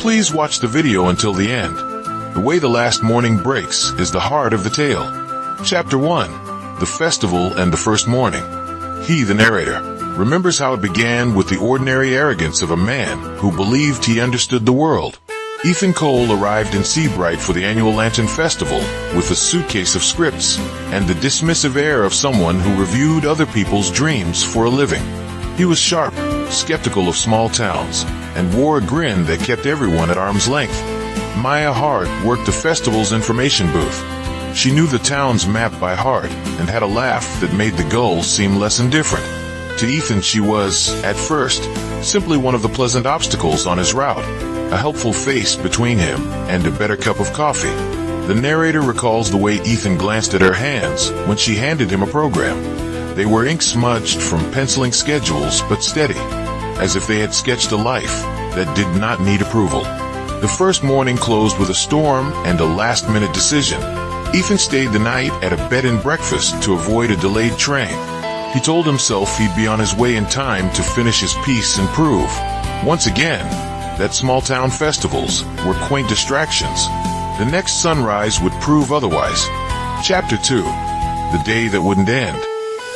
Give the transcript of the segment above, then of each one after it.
Please watch the video until the end. The way the last morning breaks is the heart of the tale. Chapter 1. The Festival and the First Morning. He, the narrator, remembers how it began with the ordinary arrogance of a man who believed he understood the world. Ethan Cole arrived in Seabright for the annual Lantern Festival with a suitcase of scripts and the dismissive air of someone who reviewed other people's dreams for a living. He was sharp, skeptical of small towns, and wore a grin that kept everyone at arm's length. Maya Hart worked the festival's information booth. She knew the town's map by heart and had a laugh that made the gulls seem less indifferent. To Ethan she was, at first, simply one of the pleasant obstacles on his route, a helpful face between him and a better cup of coffee. The narrator recalls the way Ethan glanced at her hands when she handed him a program. They were ink-smudged from penciling schedules, but steady, as if they had sketched a life that did not need approval. The first morning closed with a storm and a last-minute decision. Ethan stayed the night at a bed and breakfast to avoid a delayed train. He told himself he'd be on his way in time to finish his piece and prove, once again, that small-town festivals were quaint distractions. The next sunrise would prove otherwise. Chapter 2. The Day That Wouldn't End.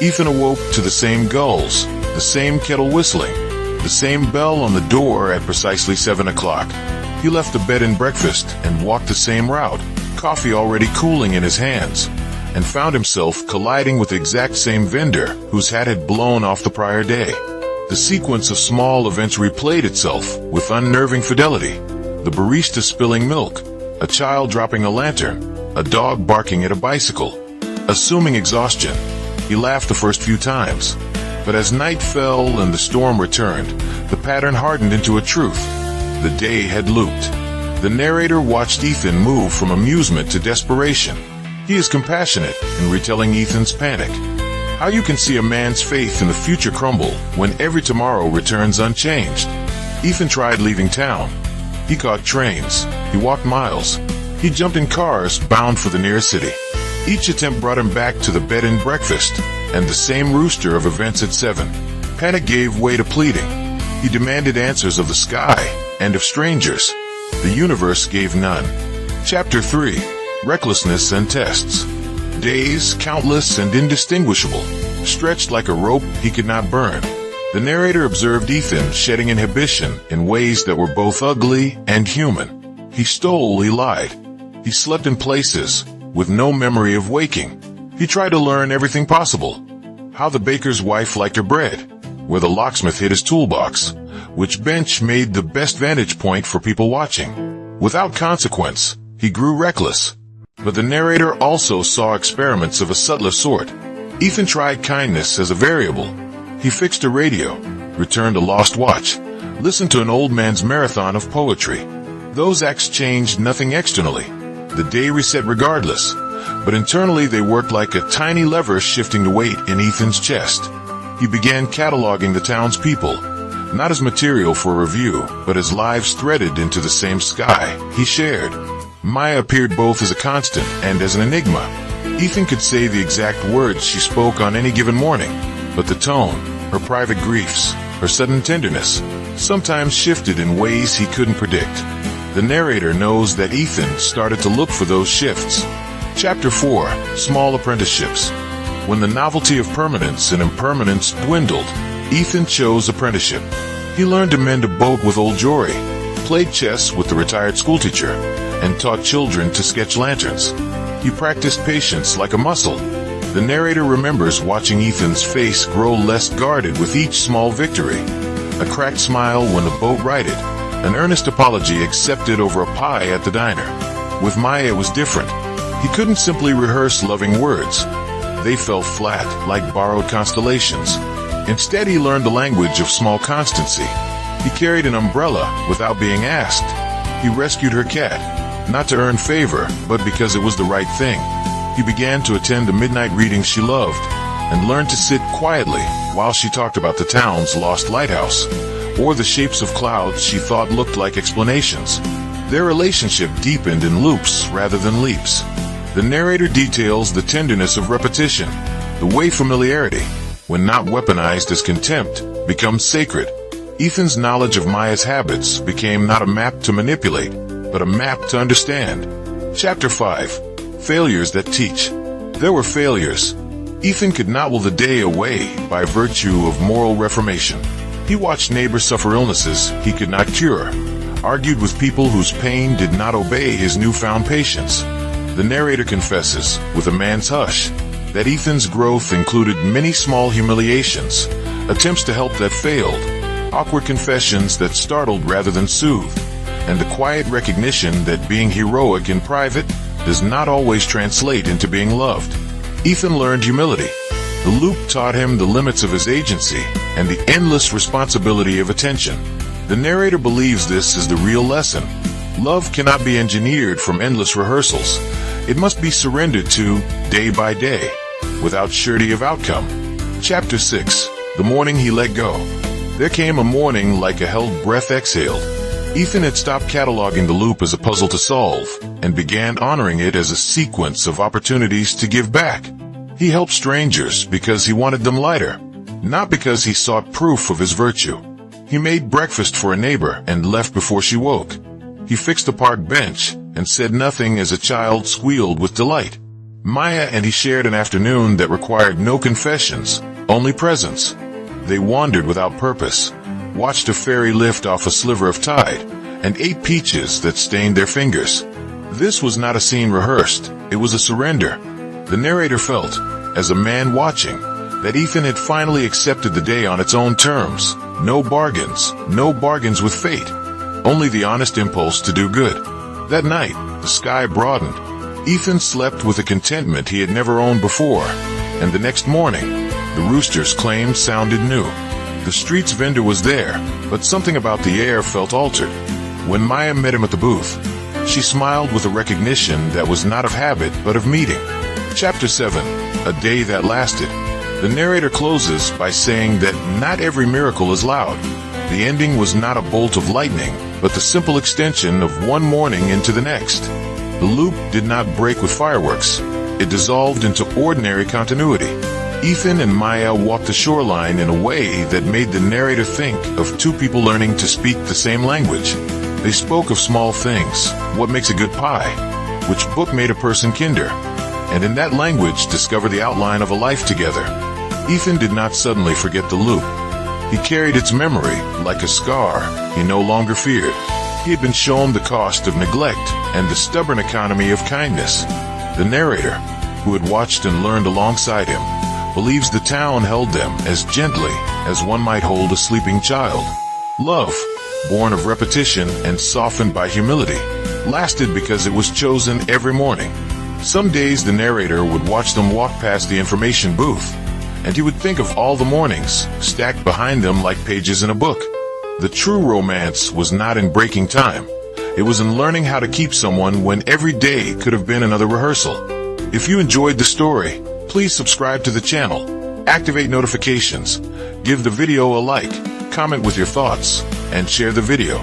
Ethan awoke to the same gulls, the same kettle whistling, the same bell on the door at precisely 7 o'clock. He left the bed and breakfast and walked the same route, coffee already cooling in his hands, and found himself colliding with the exact same vendor whose hat had blown off the prior day. The sequence of small events replayed itself with unnerving fidelity. The barista spilling milk, a child dropping a lantern, a dog barking at a bicycle. Assuming exhaustion, he laughed the first few times. But as night fell and the storm returned, the pattern hardened into a truth. The day had looped. The narrator watched Ethan move from amusement to desperation. He is compassionate in retelling Ethan's panic. How you can see a man's faith in the future crumble when every tomorrow returns unchanged. Ethan tried leaving town. He caught trains. He walked miles. He jumped in cars bound for the nearest city. Each attempt brought him back to the bed and breakfast and the same rooster of events at 7. Panic gave way to pleading. He demanded answers of the sky and of strangers. The universe gave none. Chapter 3. Recklessness and Tests. Days, countless and indistinguishable, stretched like a rope he could not burn. The narrator observed Ethan shedding inhibition in ways that were both ugly and human. He stole, he lied. He slept in places with no memory of waking. He tried to learn everything possible. How the baker's wife liked her bread, where the locksmith hid his toolbox, which bench made the best vantage point for people watching. Without consequence, he grew reckless. But the narrator also saw experiments of a subtler sort. Ethan tried kindness as a variable. He fixed a radio, returned a lost watch, listened to an old man's marathon of poetry. Those acts changed nothing externally. The day reset regardless, but internally they worked like a tiny lever shifting the weight in Ethan's chest. He began cataloging the town's people, not as material for review, but as lives threaded into the same sky he shared. Maya appeared both as a constant and as an enigma. Ethan could say the exact words she spoke on any given morning, but the tone, her private griefs, her sudden tenderness, sometimes shifted in ways he couldn't predict. The narrator knows that Ethan started to look for those shifts. Chapter 4. Small Apprenticeships. When the novelty of permanence and impermanence dwindled, Ethan chose apprenticeship. He learned to mend a boat with old Jory, played chess with the retired schoolteacher, and taught children to sketch lanterns. He practiced patience like a muscle. The narrator remembers watching Ethan's face grow less guarded with each small victory. A cracked smile when the boat righted, an earnest apology accepted over a pie at the diner. With Maya it was different. He couldn't simply rehearse loving words. They fell flat, like borrowed constellations. Instead he learned the language of small constancy. He carried an umbrella without being asked. He rescued her cat, not to earn favor, but because it was the right thing. He began to attend the midnight readings she loved, and learned to sit quietly while she talked about the town's lost lighthouse, or the shapes of clouds she thought looked like explanations. Their relationship deepened in loops rather than leaps. The narrator details the tenderness of repetition, the way familiarity, when not weaponized as contempt, becomes sacred. Ethan's knowledge of Maya's habits became not a map to manipulate, but a map to understand. Chapter 5. Failures that teach. There were failures. Ethan could not will the day away by virtue of moral reformation. He watched neighbors suffer illnesses he could not cure, argued with people whose pain did not obey his newfound patience. The narrator confesses, with a man's hush, that Ethan's growth included many small humiliations, attempts to help that failed, awkward confessions that startled rather than soothed, and the quiet recognition that being heroic in private does not always translate into being loved. Ethan learned humility. The loop taught him the limits of his agency and the endless responsibility of attention. The narrator believes this is the real lesson. Love cannot be engineered from endless rehearsals. It must be surrendered to, day by day, without surety of outcome. Chapter 6. The morning he let go. There came a morning like a held breath exhaled. Ethan had stopped cataloging the loop as a puzzle to solve, and began honoring it as a sequence of opportunities to give back. He helped strangers because he wanted them lighter, not because he sought proof of his virtue. He made breakfast for a neighbor and left before she woke. He fixed a park bench and said nothing as a child squealed with delight. Maya and he shared an afternoon that required no confessions, only presence. They wandered without purpose, watched a ferry lift off a sliver of tide, and ate peaches that stained their fingers. This was not a scene rehearsed, it was a surrender. The narrator felt, as a man watching, that Ethan had finally accepted the day on its own terms. No bargains with fate, only the honest impulse to do good. That night, the sky broadened. Ethan slept with a contentment he had never owned before, and the next morning, the rooster's claim sounded new. The street's vendor was there, but something about the air felt altered. When Maya met him at the booth, she smiled with a recognition that was not of habit but of meeting. Chapter 7. A day that lasted. The narrator closes by saying that not every miracle is loud. The ending was not a bolt of lightning, but the simple extension of one morning into the next. The loop did not break with fireworks. It dissolved into ordinary continuity. Ethan and Maya walked the shoreline in a way that made the narrator think of two people learning to speak the same language. They spoke of small things, what makes a good pie, which book made a person kinder, and in that language discover the outline of a life together. Ethan did not suddenly forget the loop. He carried its memory like a scar he no longer feared. He had been shown the cost of neglect and the stubborn economy of kindness. The narrator, who had watched and learned alongside him, believes the town held them as gently as one might hold a sleeping child. Love, born of repetition and softened by humility, lasted because it was chosen every morning. Some days the narrator would watch them walk past the information booth, and he would think of all the mornings stacked behind them like pages in a book. The true romance was not in breaking time. It was in learning how to keep someone when every day could have been another rehearsal. If you enjoyed the story, please subscribe to the channel, activate notifications, give the video a like, comment with your thoughts, and share the video.